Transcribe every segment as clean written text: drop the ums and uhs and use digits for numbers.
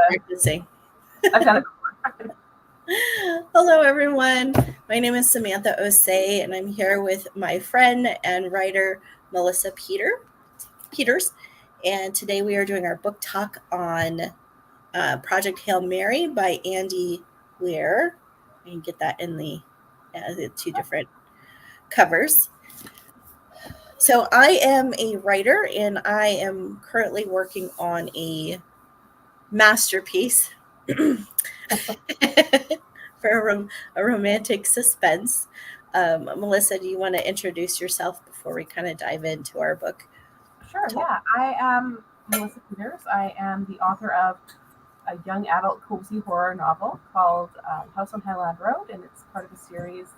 Practicing. I've done it. Hello, everyone. My name is Samantha Osei, and I'm here with my friend and writer Melissa Peters. And today we are doing our book talk on Project Hail Mary by Andy Weir. You can get that in the two different covers. So I am a writer, and I am currently working on a masterpiece for a romantic suspense. Melissa, do you want to introduce yourself before we kind of dive into our book Sure, talk? yeah. I am Melissa Peters. I am the author of a young adult cozy horror novel called House on Highland Road, and it's part of a series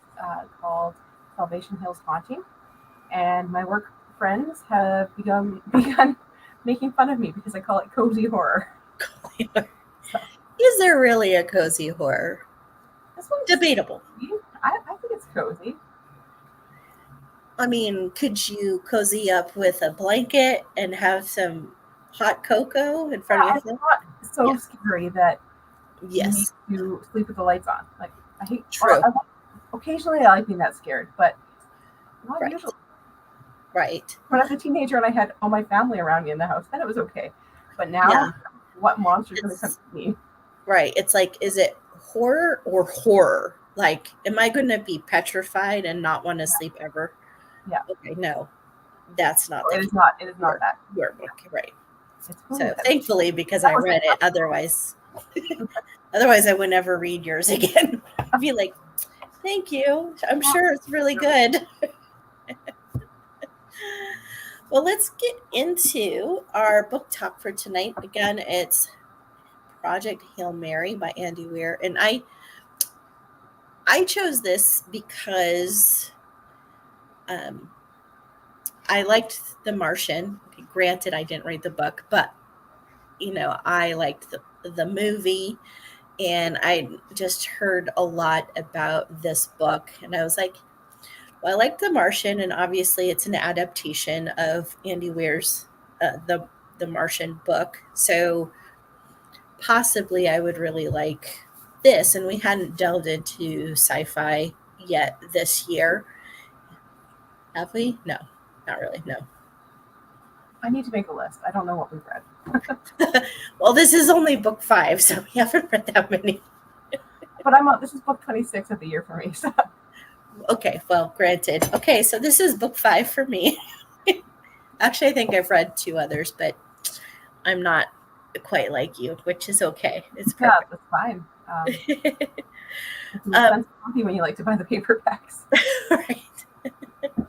called Salvation Hill's Haunting. And my work friends have begun making fun of me because I call it cozy horror. So, Is there really a cozy horror? this one's Debatable. I think it's cozy. I mean, could you cozy up with a blanket and have some hot cocoa in front Yeah, of it's you? not so Yeah. scary that you need Yes. to sleep with the lights on. Like I hate. True. Occasionally, I like being that scared, but not Right. usually. Right. When I was a teenager and I had all my family around me in the house, then it was okay. But Yeah. now, what monster's going to come It's to me? right. It's like, is it horror or horror? Like, am I going to be petrified and not want to sleep ever? Yeah, Okay, no, that's not the it case. is not. It is not Your, that. your book, right? It's So cool. thankfully, because That I was read it, otherwise I would never read yours again. I'd be like, thank you. I'm sure it's really good. Well, let's get into our book talk for tonight. Again, it's Project Hail Mary by Andy Weir, and I chose this because um, I liked The Martian. Okay, granted, I didn't read the book, but I liked the movie, and I just heard a lot about this book, and I was like, well, I like The Martian, and obviously it's an adaptation of Andy Weir's the Martian book, so possibly I would really like this. And we hadn't delved into sci-fi yet this year, have we? No, not really. No. I need to make a list. I don't know what we've read. Well, this is only book 5, so we haven't read that many. But I'm on. This is book 26 of the year for me. So Okay, well, granted. Okay, so this is book 5 for me. Actually, I think I've read 2 others, but I'm not quite like you, which is okay. It's yeah, perfect. that's fine. It's an um, expensive hobby when you like to buy the paperbacks. right.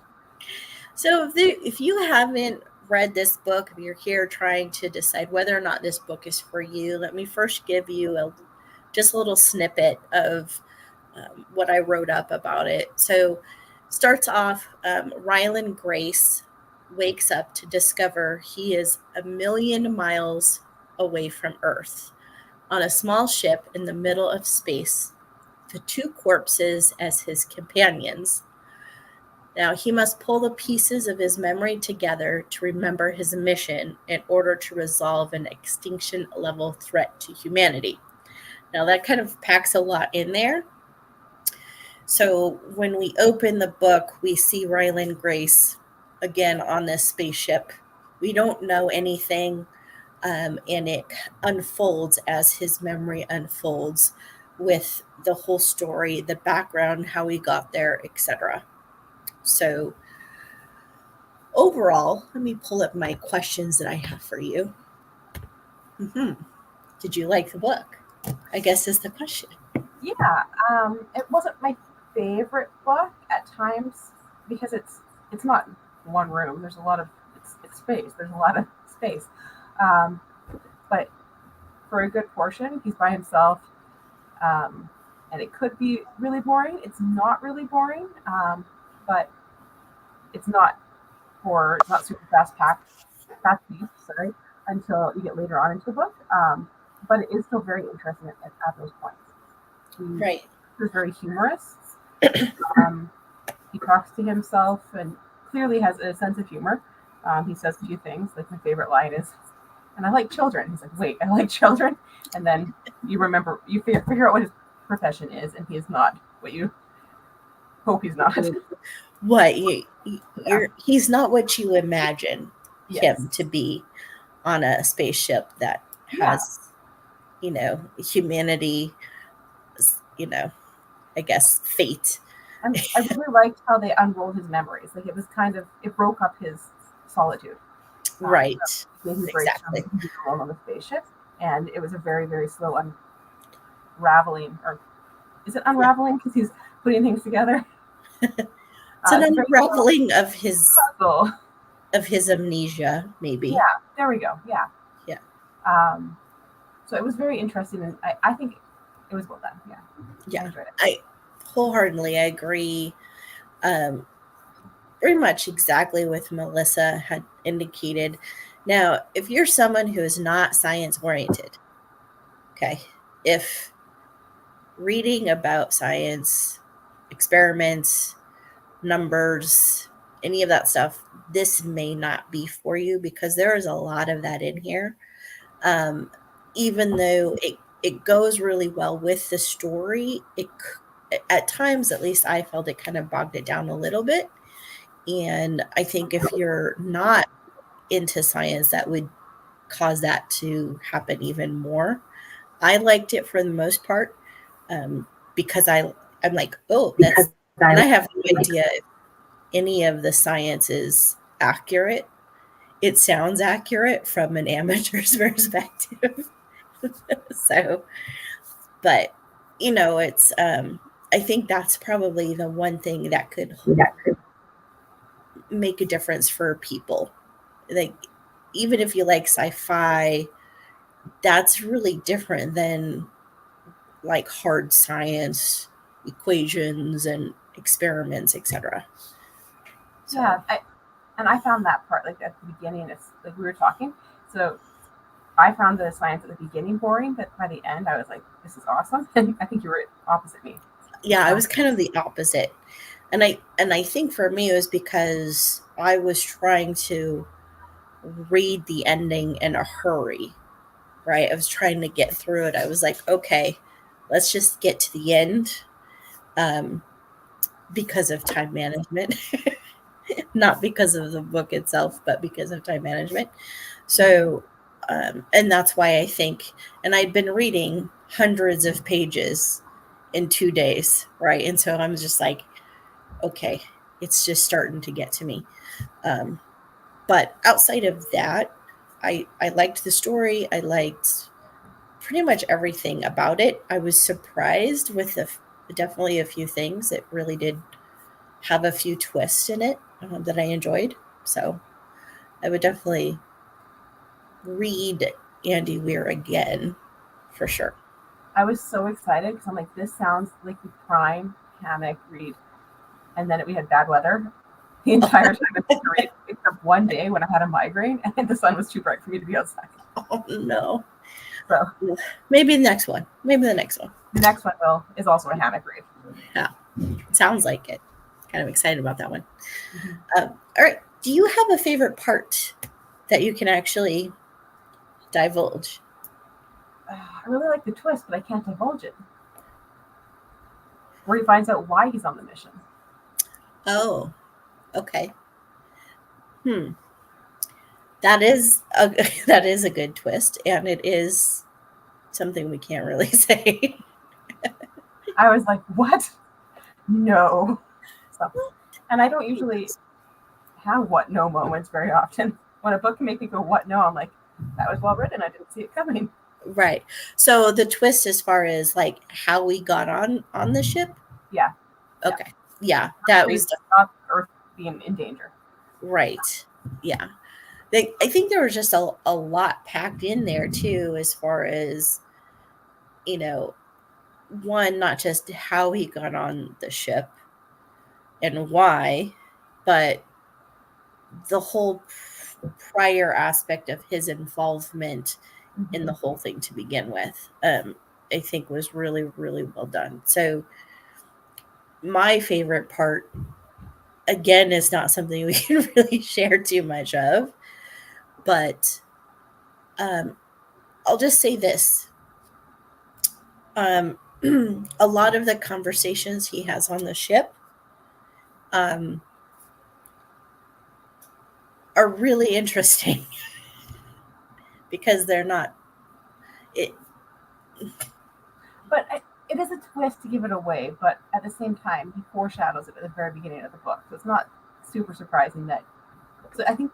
So if you haven't read this book, if you're here trying to decide whether or not this book is for you, let me first give you just a little snippet of what I wrote up about it. So starts off, Rylan Grace wakes up to discover he is a million miles away from Earth on a small ship in the middle of space with 2 corpses as his companions. Now, he must pull the pieces of his memory together to remember his mission in order to resolve an extinction level threat to humanity. Now, that kind of packs a lot in there. So, when we open the book, we see Ryland Grace again on this spaceship. We don't know anything, and it unfolds as his memory unfolds with the whole story, the background, how he got there, etc. So, overall, let me pull up my questions that I have for you. Did you like the book? I guess is the question. Yeah, it wasn't my favorite book at times because it's not one room. There's a lot of it's space. There's a lot of space. Um, but for a good portion, he's by himself, um, and it could be really boring. It's not really boring, but it's not it's not super fast paced. Sorry, until you get later on into the book. But it is still very interesting at those points. He Right. is very humorous. Um, he talks to himself and clearly has a sense of humor. He says a few things. Like my favorite line is, and I like children. He's like, wait, I like children. And then you remember, you figure out what his profession is, and he is not what you hope he's not. What Yeah. he's not what you imagine him Yes. to be on a spaceship that Yeah. has, humanity, I guess fate. And I really liked how they unrolled his memories. Like, it was kind of, it broke up his solitude. Right. He breaks from Exactly. being alone on the spaceship, and it was a very, very slow unraveling. Or is it Yeah. unraveling because he's putting things together? It's an It's a very slow unraveling of his puzzle. amnesia, maybe. Yeah, there we go. Yeah. Yeah. Um, so it was very interesting, and I think it was well done. Yeah, I Yeah. enjoyed it. I wholeheartedly agree. Um, Pretty much exactly what Melissa had indicated. Now, if you're someone who is not science oriented, okay, if reading about science, experiments, numbers, any of that stuff, this may not be for you because there is a lot of that in here. Um, Even though it goes really well with the story, at times, at least I felt it kind of bogged it down a little bit. And I think if you're not into science, that would cause that to happen even more. I liked it for the most part, because I'm like, oh, Because and I I have no idea if any of the science is accurate. It sounds accurate from an amateur's perspective. So, but it's I think that's probably the one thing that could that make a difference for people. Like, even if you like sci-fi, that's really different than like hard science, equations and experiments, etc. So, yeah, and I found that part like at the beginning. It's like we were talking, so I found the science at the beginning boring, but by the end, I was like, this is awesome. And I think you were opposite me. yeah, I Um, was kind of the opposite. And I think for me it was because I was trying to read the ending in a hurry, right? I was trying to get through it. I was like, okay, let's just get to the end, um, because of time management, not because of the book itself, but because of time management. So, and that's why I think, and I'd been reading hundreds of pages in 2 days, right? And so I'm just like, okay, it's just starting to get to me. Um, but outside of that, I liked the story. I liked pretty much everything about it. I was surprised with definitely a few things. It really did have a few twists in it, that I enjoyed. So I would definitely read Andy Weir again for sure. I was so excited because I'm like, this sounds like the prime hammock read. And then we had bad weather the entire time I was read, except one day when I had a migraine and the sun was too bright for me to be outside. Oh no. So Maybe the next one. Maybe the next one. the next one will is also a hammock read. Yeah. Sounds like it. Kind of excited about that one. Mm-hmm. All right. Do you have a favorite part that you can actually divulge? I really like the twist, but I can't divulge it. Where he finds out why he's on the mission. Oh, okay. Hmm. That is a that is a good twist, and it is something we can't really say. I was like, what? No. So, and I don't usually have what no moments very often. When a book can make me go, what no, I'm like, that was well written. I didn't see it coming. Right. So the twist as far as like how we got on the ship. Yeah. Yeah. Okay. Yeah, that was Not Earth being in danger. right. Yeah. I think there was just a lot packed in there too, as far as, you know, one, not just how he got on the ship and why, but the whole prior aspect of his involvement in the whole thing to begin with. I think was really, really well done. So my favorite part, again, is not something we can really share too much of, but Um, I'll just say this. Um, a lot of the conversations he has on the ship um, are really interesting because they're not. It, But it is a twist to give it away, but at the same time, he foreshadows it at the very beginning of the book. So it's not super surprising that. So I think,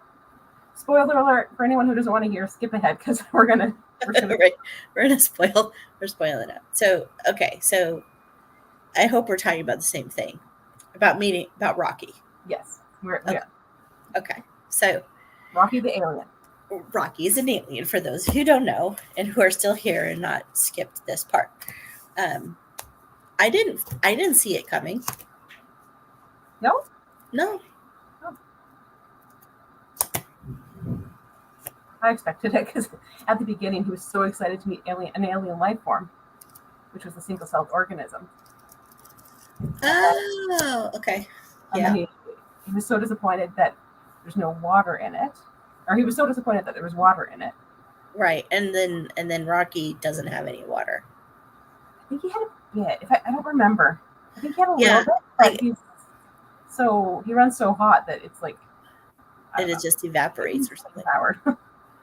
spoiler alert for anyone who doesn't want to hear, skip ahead because we're just gonna. right, we're spoiling it. So okay, so I hope we're talking about the same thing about Rocky. Yes, we Okay, are. okay. So Rocky the alien. Rocky is an alien for those who don't know and who are still here and not skipped this part. Um, I didn't see it coming. No, No. no, I expected it because at the beginning he was so excited to meet an alien life form, which was a single-celled organism, Oh, okay. and then Yeah, he was so disappointed that there's no water in it, or he was so disappointed that there was water in it. right. And then Rocky doesn't have any water. I think he had a bit. If I don't remember, I think he had a little Yeah, bit, but I he runs so hot that it's like I and don't it know. just evaporates or He's something. powered.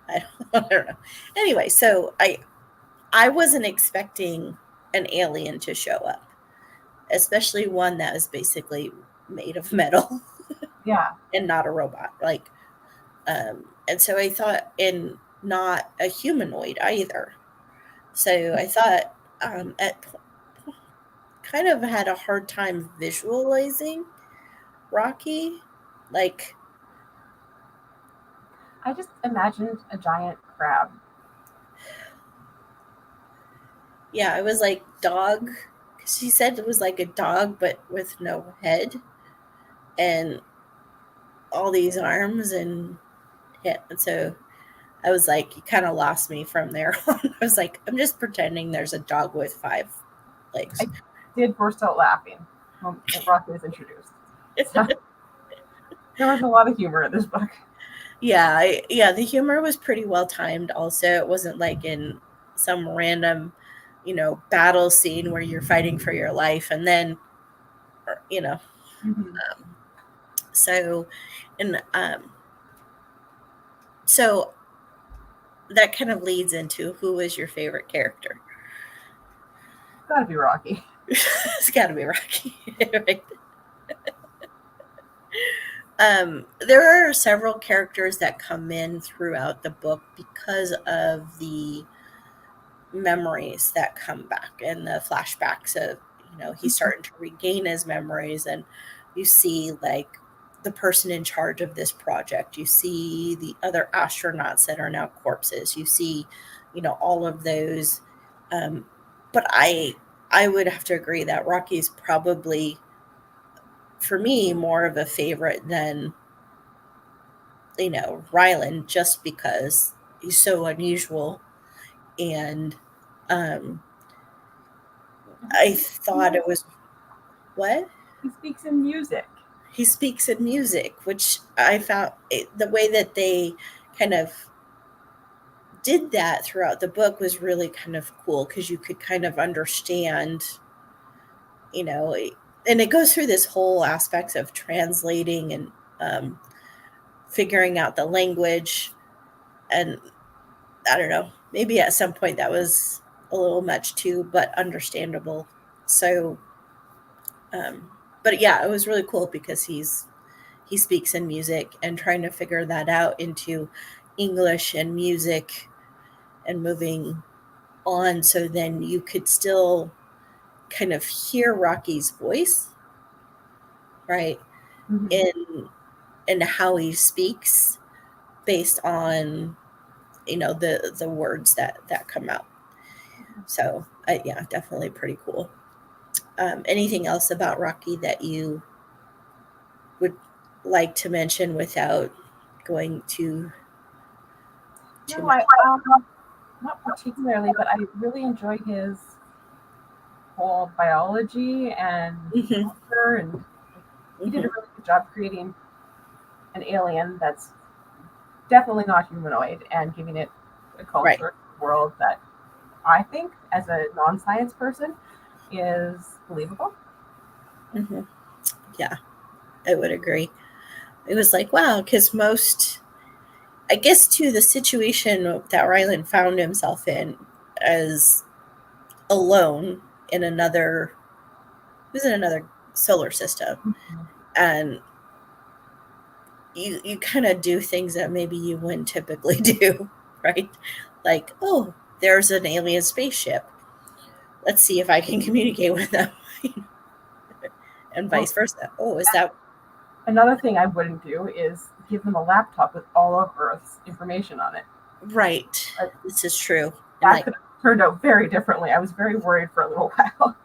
I don't know. Anyway, so I wasn't expecting an alien to show up, especially one that was basically made of metal Yeah, and not a robot. And so I thought, and not a humanoid either. So I thought, kind of had a hard time visualizing Rocky. Like, I just imagined a giant crab. yeah, I was like dog. She said it was like a dog, but with no head and all these arms and yeah. And so I was like, you kind of lost me from there on. I was like, I'm just pretending there's a dog with five legs. I did burst out laughing when Rocky was introduced. So there was a lot of humor in this book. Yeah, yeah, the humor was pretty well timed also. It wasn't like in some random, battle scene where you're fighting for your life and then, or, Mm-hmm. so, and so that kind of leads into who was your favorite character? Gotta be Rocky. It's got to be Rocky, right? There are several characters that come in throughout the book because of the memories that come back and the flashbacks of he's starting to regain his memories, and you see like the person in charge of this project, you see the other astronauts that are now corpses, you see all of those. But I would have to agree that Rocky's probably, for me, more of a favorite than Ryland, just because he's so unusual. And um I thought it was what? He speaks in music. He speaks in music, which I found the way that they kind of did that throughout the book was really kind of cool because you could kind of understand, you know, and it goes through this whole aspects of translating and figuring out the language. And I don't know, maybe at some point that was a little much too, but understandable. So, um, but yeah, it was really cool because he speaks in music and trying to figure that out into English and music and moving on so then you could still kind of hear Rocky's voice, right? Mm-hmm. In how he speaks based on the words that come out. So yeah, definitely pretty cool. Anything else about Rocky that you would like to mention without going too No, much? not particularly, but I really enjoy his whole biology and Hmm. culture, and he did a Hmm. really good job creating an alien that's definitely not humanoid and giving it a Right. culture world that I think, as a non-science person, is believable. Hmm. Yeah, I would agree. It was like, wow, because most, I guess, to the situation that Ryland found himself in as alone in another, he was in another solar system. And you kind of do things that maybe you wouldn't typically do, right? Like, oh, there's an alien spaceship. Let's see if I can communicate with them, and Well, vice versa. Oh, is that another thing I wouldn't do is give them a laptop with all of Earth's information on it. right? Like, This is true. And that like, could have turned out very differently. I was very worried for a little while.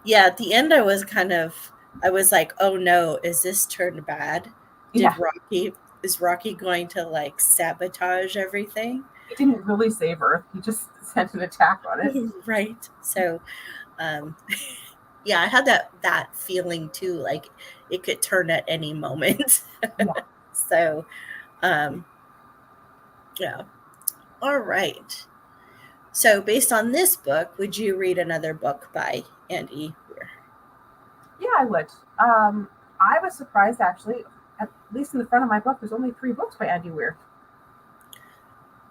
yeah, at the end, I was like, oh no, is this turned bad? Yeah, Is Rocky going to like sabotage everything? he didn't really save Earth. He just sent an attack on it. Right. So, um, yeah, I had that feeling too, like it could turn at any moment. Yeah, So, um, yeah. All right. So, based on this book, would you read another book by Andy Weir? yeah, I would. I was surprised actually. At least in the front of my book, there's only 3 books by Andy Weir.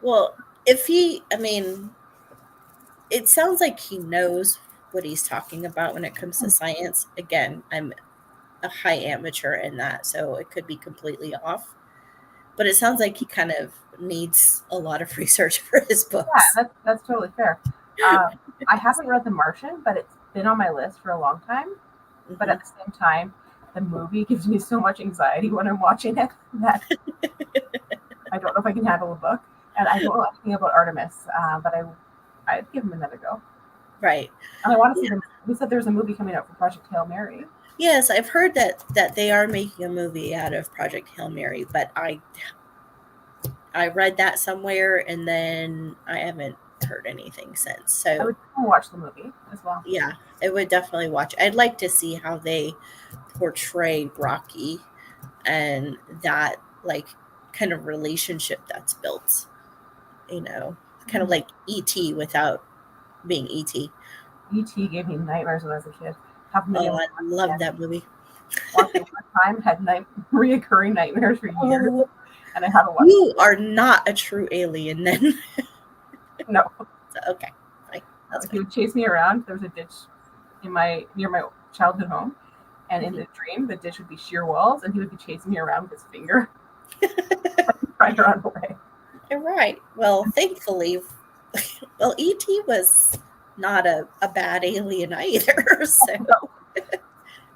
Well, I mean, it sounds like he knows what he's talking about when it comes to science. Again, I'm a high amateur in that, so it could be completely off. But it sounds like he kind of needs a lot of research for his Yeah, books. that's totally fair. Um, I haven't read The Martian, but it's been on my list for a long time. But Hmm. at the same time, the movie gives me so much anxiety when I'm watching it that I don't know if I can handle a book. And I don't know anything about Artemis, but I'd give him another go. Right. And I want to see Yeah. them. We said there's a movie coming out for Project Hail Mary. Yes, I've heard that they are making a movie out of Project Hail Mary, but I read that somewhere and then I haven't heard anything since. I So would watch the movie as well. yeah, I would definitely watch. I'd like to see how they portray Rocky and that like kind of relationship that's built. You know, kind of like ET without being ET. E.T. gave me nightmares when I was a kid. Haven't been Oh, able to I watch it love again. that movie. Watched it one time, had reoccurring nightmares for years, Oh, and I had to watch you are not a true alien then. it. No, So, okay, fine. That's he fine. would chase me around. There was a ditch in my near my childhood home, and in Mhm. the dream, the ditch would be sheer walls, and he would be chasing me around with his finger, trying to run away. All right. Well, thankfully, well, ET was not a bad alien either. So, No,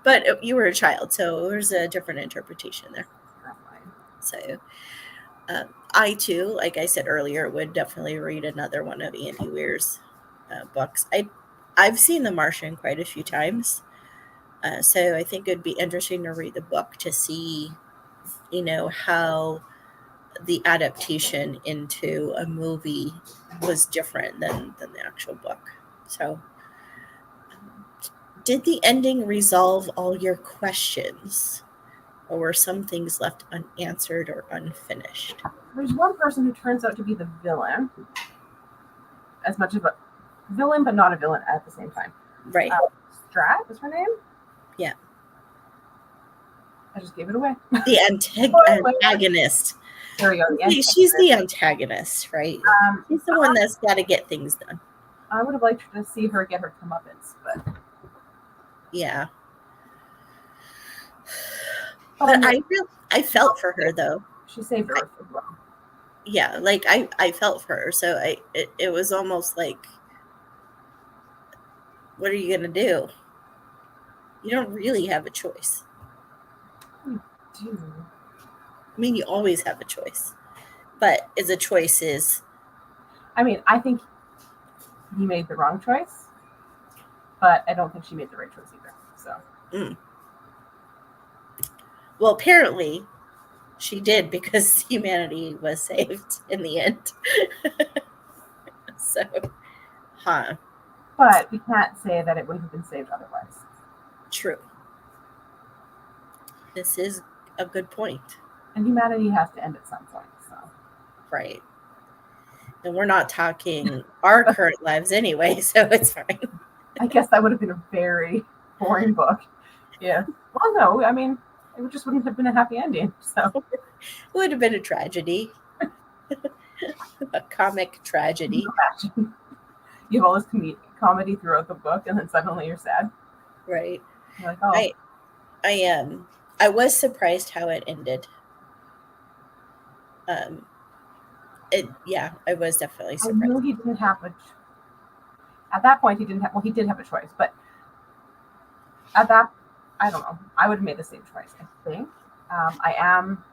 but you were a child, so there's a different interpretation there. that's fine. So, I too, like I said earlier, would definitely read another one of Andy Weir's books. I've seen The Martian quite a few times, so I think it'd be interesting to read the book to see, how the adaptation into a movie was different than the actual book. So, did the ending resolve all your questions, or were some things left unanswered or unfinished? There's one person who turns out to be the villain, as much of a villain, but not a villain at the same time. Right. Strat is her name. Yeah. I just gave it away. Spoiler. Antagonist. There we go. The She's antagonist. the antagonist, right? Um, She's the one that's got to get things done. I would have liked to see her get her comeuppance, Yeah. but But I felt for her though. she saved I, Earth as well. yeah, like I felt for her. So it was almost like, what are you gonna do? You don't really have a choice. Dude. I mean, you always have a choice, but the choice is, I mean, I think he made the wrong choice, but I don't think she made the right choice either. So mm. Well, apparently she did because humanity was saved in the end. So, huh? but we can't say that it wouldn't have been saved otherwise. True. This is a good point. And humanity has to end at some point. So Right. And we're not talking our current lives anyway, so it's fine. I guess that would have been a very boring book. Yeah. Well, no, I mean, it just wouldn't have been a happy ending. So It would have been a tragedy, a comic tragedy, imagine you have all this comedy throughout the book, and then suddenly you're sad. right? You're like, oh, I I was surprised how it ended. Um, yeah, I was definitely I knew surprised. he didn't have a. At that point, he didn't have. Well, he did have a choice, but at that, I don't know. I would have made the same choice. I think. I am.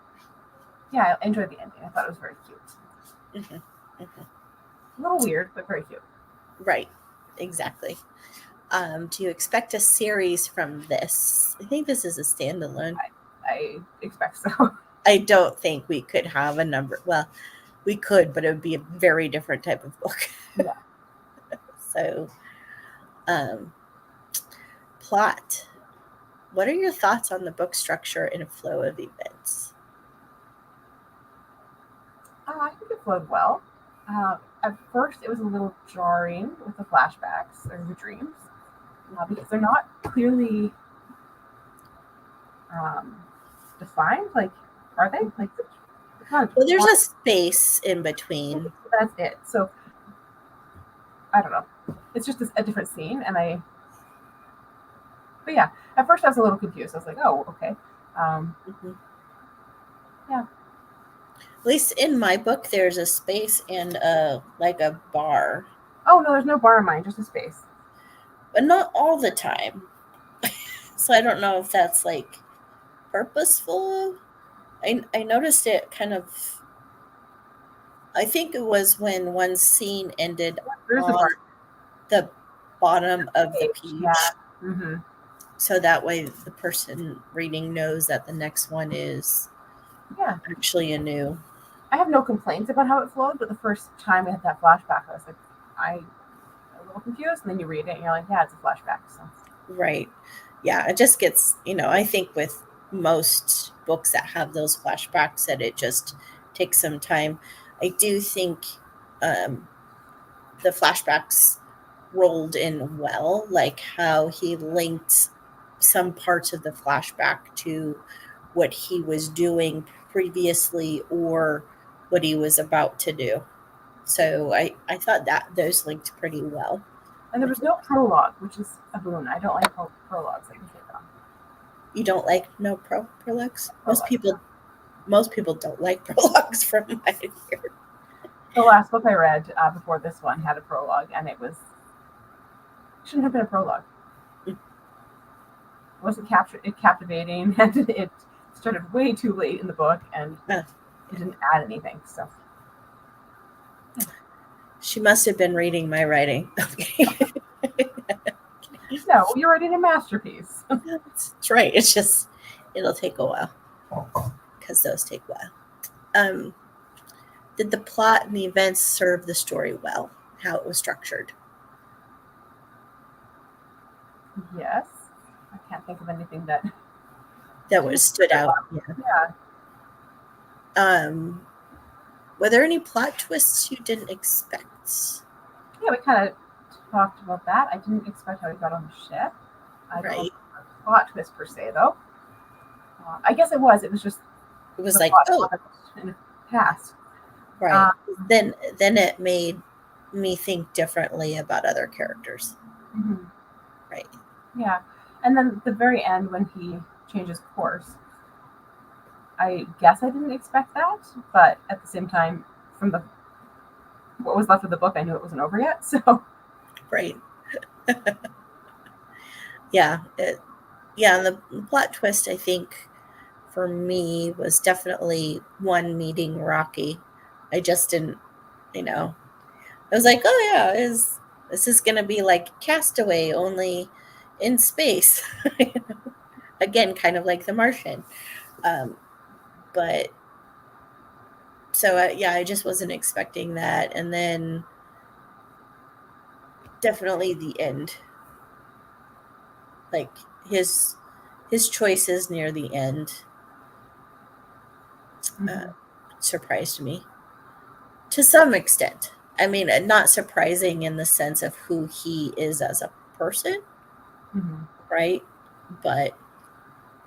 Yeah, I enjoyed the ending. I thought it was very cute. Hmm. Hmm. A little weird, but very cute. Right, exactly. Do you expect a series from this? I think this is a standalone. I expect so. I don't think we could have a number. Well, we could, but it would be a very different type of book. Yeah. So, um, plot. What are your thoughts on the book structure and flow of events? I think it flowed well. At first, it was a little jarring with the flashbacks or the dreams because they're not clearly um, defined. Like, are they? Like, it's not Well, there's one. a space in between. That's it. So I don't know. It's just a different scene, and I. But yeah, at first I was a little confused. I was like, oh, okay. Um, Mhm. yeah. At least in my book, there's a space and a like a bar, Oh no, there's no bar in mine, just a space. but not all the time. So I don't know if that's like purposeful. I noticed it kind of. I think it was when one scene ended There's a bar on the bottom of the page. Yeah. page, Mm-hmm. so that way the person reading knows that the next one is Yeah. actually a new. I have no complaints about how it flowed, but the first time we had that flashback, I was like, I a little confused, and then you read it, and you're like, yeah, it's a flashback. So Right. Yeah, it just gets, I think with most books that have those flashbacks that it just takes some time. I do think um, the flashbacks rolled in well, like how he linked some parts of the flashback to what he was doing previously or what he was about to do. So I thought that those linked pretty well. and there was no prologue, which is a boon. I don't like prologues. I can take them. You don't like no prologues? Prologues. Most people don't like prologues from what I hear. The last book I read before this one had a prologue, and it shouldn't have been a prologue. It wasn't captivating, and it started way too late in the book, and Uh, it didn't add anything. So she must have been reading my writing. Okay. no, you're writing a masterpiece. That's right. It's just it'll take a while because those take a while. Um, did the plot and the events serve the story well? How it was structured? Yes, I can't think of anything that That didn't was stood fit out. well. Yeah. Yeah. Um, were there any plot twists you didn't expect? Yeah, we kind of talked about that. I didn't expect how he got on the ship. I don't Right. remember the plot twist per se, though. I guess it was. It was just It was the like, plot oh, in the past. right. Um, Then it made me think differently about other characters. mhm, Right. yeah, and then the very end when he changes course, I guess I didn't expect that, but at the same time, from the what was left of the book, I knew it wasn't over yet. So Right. Yeah. Yeah. And the plot twist, I think, for me was definitely one meeting Rocky. I just didn't, you know, I was like, oh yeah, this is gonna be like Castaway only in space? Again, kind of like The Martian. Um, but so yeah, I just wasn't expecting that, and then definitely the end, like his his choices near the end uh, mhm. surprised me to some extent. I mean, not surprising in the sense of who he is as a person, Mm-hmm. right? But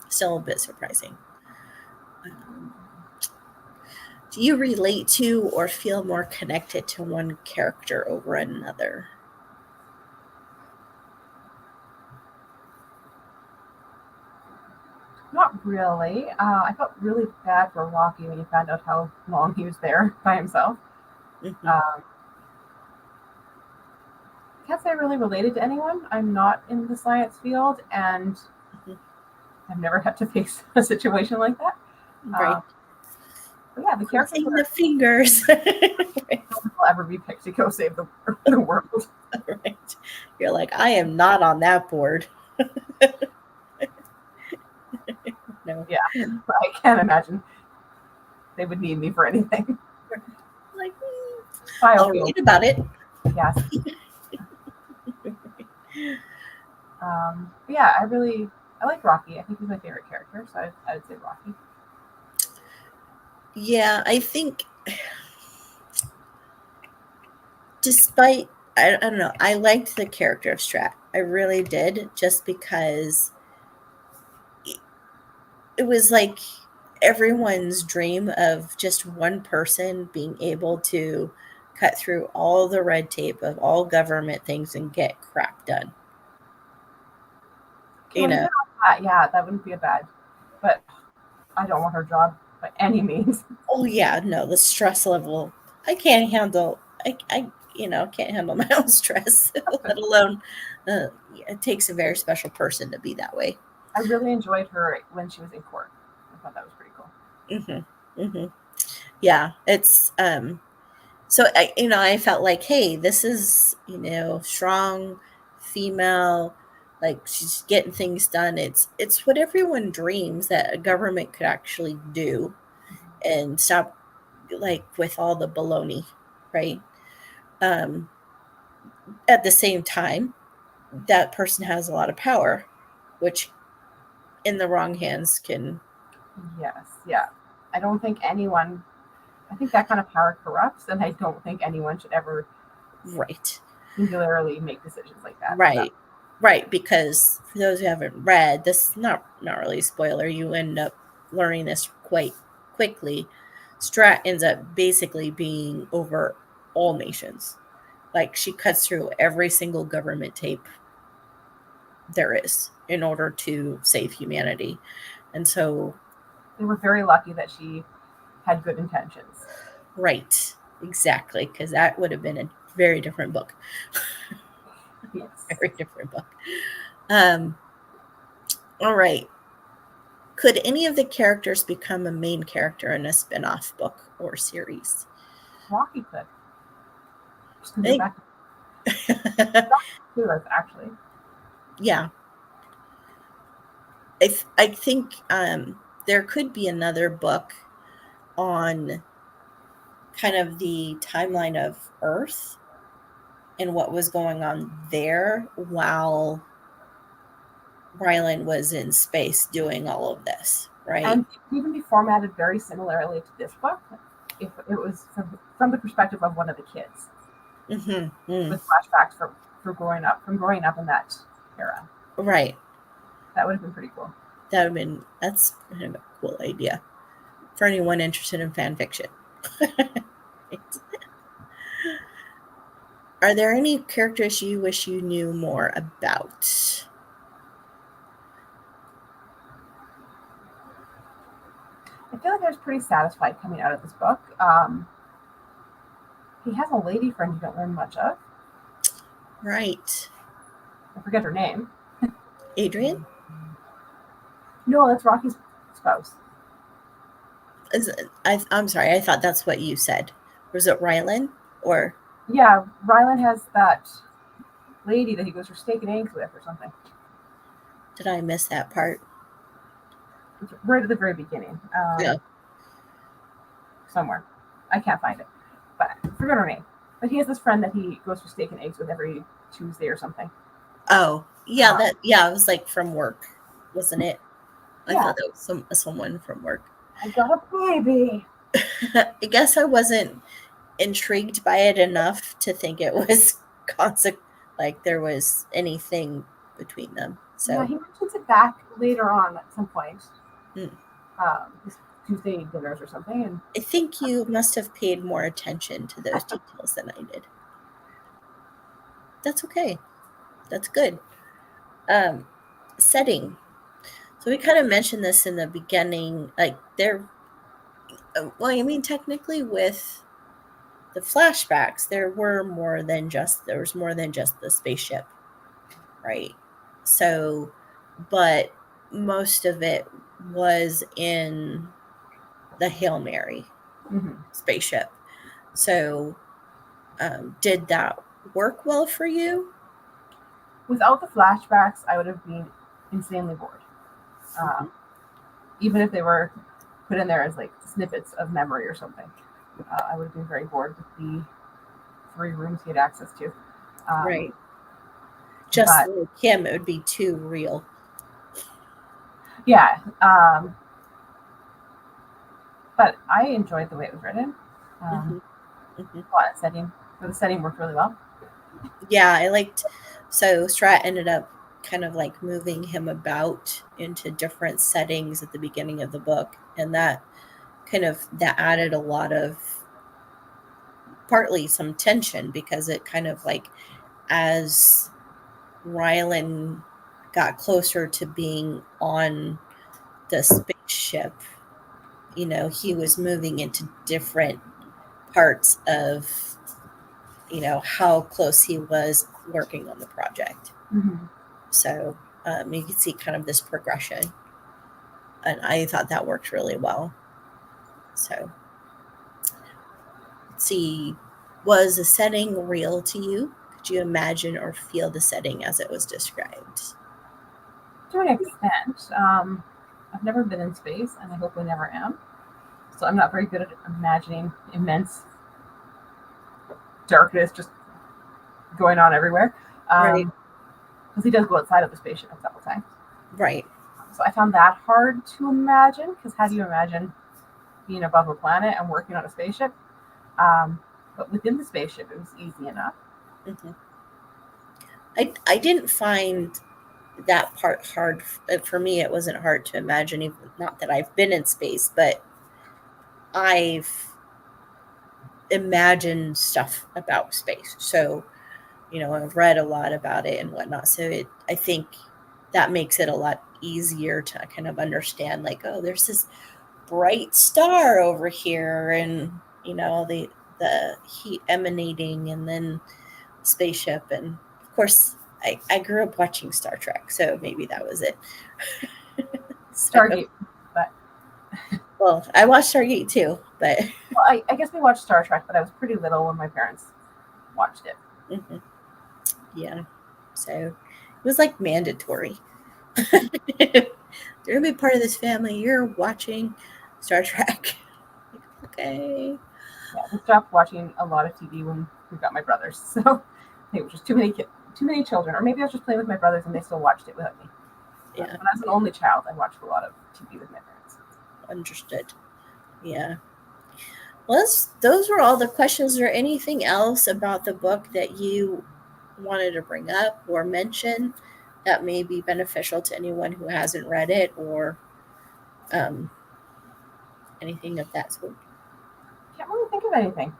still a bit surprising. Um, do you relate to or feel more connected to one character over another? Not really. I felt really bad for Rocky when he found out how long he was there by himself. Hmm. Um, I can't say I really related to anyone. I'm not in the science field, and Hmm. I've never had to face a situation like that. Right. Um, but yeah, the characters Crossing the are fingers. Right. will ever be picked to go save the world. Right. You're like, I am not on that board. No. Yeah, I can't imagine they would need me for anything. Like, I'll Biofuel, read about it. yes. But yeah, I like Rocky. I think he's my favorite character, so I'd say Rocky. Yeah, I think despite I don't know, I liked the character of Strat. I really did, just because it was like everyone's dream of just one person being able to cut through all the red tape of all government things and get crap done. Okay, You when you know, get off that, yeah, that wouldn't be a bad. But I don't want her job by any means. oh yeah, no, the stress level. I can't handle. Can't handle my own stress, let alone. It takes a very special person to be that way. I really enjoyed her when she was in court. I thought that was pretty cool. Hmm. Hmm. Yeah, it's so I felt like, hey, this is strong female, like she's getting things done. It's what everyone dreams that a government could actually do and stop like with all the baloney, right? Um, at the same time, that person has a lot of power, which in the wrong hands can. Yes, yeah. I don't think anyone. I think that kind of power corrupts, and I don't think anyone should ever Right. singularly make decisions like that. So, Right. Right, because for those who haven't read, this is not really a spoiler. You end up learning this quite quickly. Strat ends up basically being over all nations. Like she cuts through every single government tape there is in order to save humanity. And so, they were very lucky that she had good intentions. right, exactly, because that would have been a very different book. Yes. Very different book. Um, all right. Could any of the characters become a main character in a spin-off book or series? Rocky could. Just gonna go I back think, to us, actually. yeah, I think there could be another book on kind of the timeline of Earth and what was going on there while Rylan was in space doing all of this, right? And it could even be formatted very similarly to this book if it was from the perspective of one of the kids Mm-hmm. with flashbacks from growing up in that era. Right. That would have been pretty cool. That's kind of a cool idea for anyone interested in fan fiction. Are there any characters you wish you knew more about? I feel like I was pretty satisfied coming out of this book. He has a lady friend you don't learn much of. Right. I forget her name. Adrian? No, that's Rocky's spouse. I'm sorry, I thought that's what you said. Was it Rylan? Or Yeah, Rylan has that lady that he goes for steak and eggs with or something. did I miss that part? It's right at the very beginning. Yeah. Somewhere. I can't find it. But I forgot her name. But he has this friend that he goes for steak and eggs with every Tuesday or something. Oh, yeah, Um, it was like from work, wasn't it? I yeah, thought that was someone from work. I got a baby. I guess I wasn't intrigued by it enough to think it was like there was anything between them. Yeah, So he mentions it back later on at some point. mm, This Tuesday dinners or something, and I think you must have paid more attention to those details than I did. That's okay. That's good. Um, setting. So we kind of mentioned this in the beginning. Like well, I mean, technically, with the flashbacks, there was more than just the spaceship, right? So, but most of it was in the Hail Mary mm-hmm. spaceship. So, did that work well for you? Without the flashbacks, I would have been insanely bored. Mm-hmm. Even if they were put in there as like snippets of memory or something, I would have been very bored with the 3 rooms he had access to. Right. Just But like him, it would be too real. yeah, but I enjoyed the way it was written. Mm-hmm. Um, Mm-hmm. a lot of setting, so the setting worked really well. Yeah, I liked. So Strat ended up kind of like moving him about into different settings at the beginning of the book, and that added a lot of partly some tension because it kind of like as Rylan got closer to being on the spaceship, he was moving into different parts of, how close he was working on the project. Mm-hmm. So you can see kind of this progression. And I thought that worked really well. So let's see. Was the setting real to you? Could you imagine or feel the setting as it was described? To an extent, I've never been in space, and I hope I never am. So I'm not very good at imagining immense darkness just going on everywhere. Right. Because he does go outside of the spaceship a couple times. Right. So I found that hard to imagine, because how do you imagine being above a planet and working on a spaceship? But within the spaceship, it was easy enough. Mm-hmm. I didn't find that part hard. For me, it wasn't hard to imagine, even not that I've been in space, but I've imagined stuff about space. So, I've read a lot about it and whatnot. So I think that makes it a lot easier to kind of understand, like, oh, there's this bright star over here, and the heat emanating, and then spaceship, and of course, I grew up watching Star Trek, so maybe that was it. So, Stargate, but well, I watched Stargate too, but well, I guess we watched Star Trek, but I was pretty little when my parents watched it. mm-hmm. Yeah, so it was like mandatory. You're gonna be part of this family. You're watching Star Trek. Okay. Yeah, we stopped watching a lot of TV when we got my brothers, so it was just too many children, or maybe I was just playing with my brothers and they still watched it without me. Yeah. When I was an only child, I watched a lot of TV with my parents. Understood. Yeah. Well, those were all the questions. Is there anything else about the book that you wanted to bring up or mention that may be beneficial to anyone who hasn't read it, or um, anything of that sort? Can't really think of anything.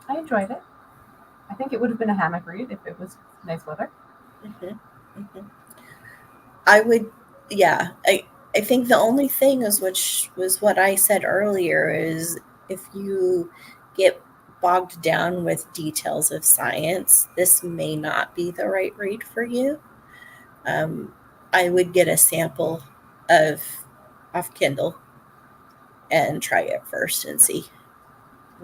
I enjoyed it. I think it would have been a hammock read if it was nice weather. Mm-hmm. Mm-hmm. I would, yeah. I think the only thing is, which was what I said earlier, is if you get bogged down with details of science, this may not be the right read for you. Um, I would get a sample of off Kindle and try it first and see.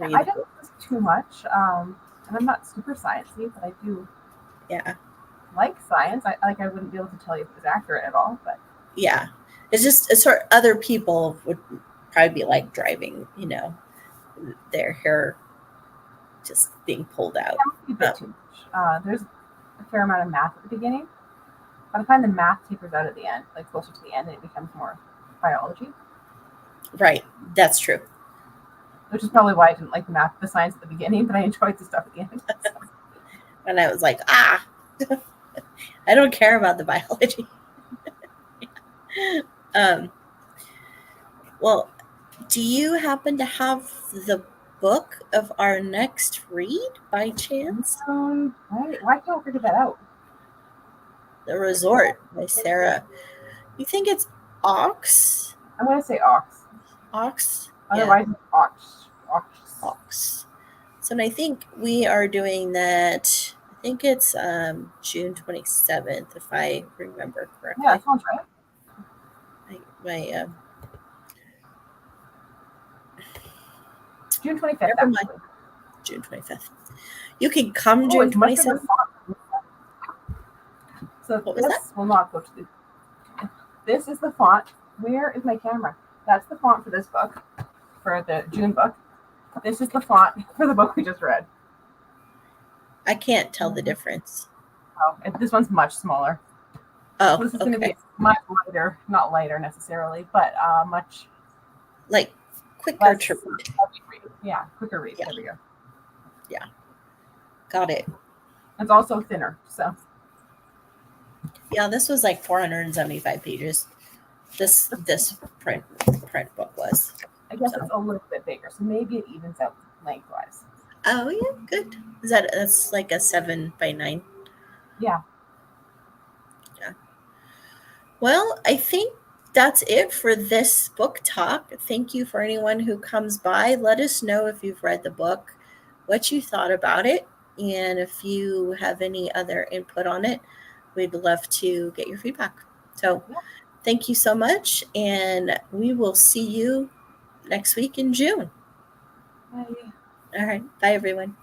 I Read. didn't use too much, and I'm not super sciencey, but I do Yeah, like science. I wouldn't be able to tell you if it was accurate at all, but yeah. It's sort of other people would probably be like driving, their hair just being pulled out. that might be a bit too much. There's a fair amount of math at the beginning, but I find the math tapers out at the end, like closer to the end, and it becomes more biology. Right, that's true. which is probably why I didn't like the science at the beginning, but I enjoyed the stuff at the end. So. And I was like, I don't care about the biology. um, well, do you happen to have the book of our next read by chance? Why can't I figure that out? The Resort by Sarah. You think it's Ox? I'm going to say ox. Ox? Yeah, Otherwise, it's ox. Ox. Ox. So I think we are doing that. I think it's June 27th, if I remember Yeah, correctly. that sounds right. My June 25th, never mind. actually. June 25th. You can come Oh, June it must be the 27th. font. So What was that? this will not go to the. This is the font. Where is my camera? That's the font for this book, for the June book. This is the font for the book we just read. I can't tell the difference. Oh, this one's much smaller. Oh, So this is okay. going to be much lighter, not lighter necessarily, but much like quicker less to read. read. Yeah, quicker read. Yeah. There we go. Yeah, got it. It's also thinner, so. Yeah, this was like 475 pages. This print book was. I guess it's a little bit bigger, so maybe it evens out lengthwise. Oh yeah, good. That's like a 7 by 9? Yeah. Yeah. Well, I think that's it for this book talk. Thank you for anyone who comes by. Let us know if you've read the book, what you thought about it, and if you have any other input on it, we'd love to get your feedback. So, thank you so much, and we will see you next week in June. Bye. All right. Bye, everyone.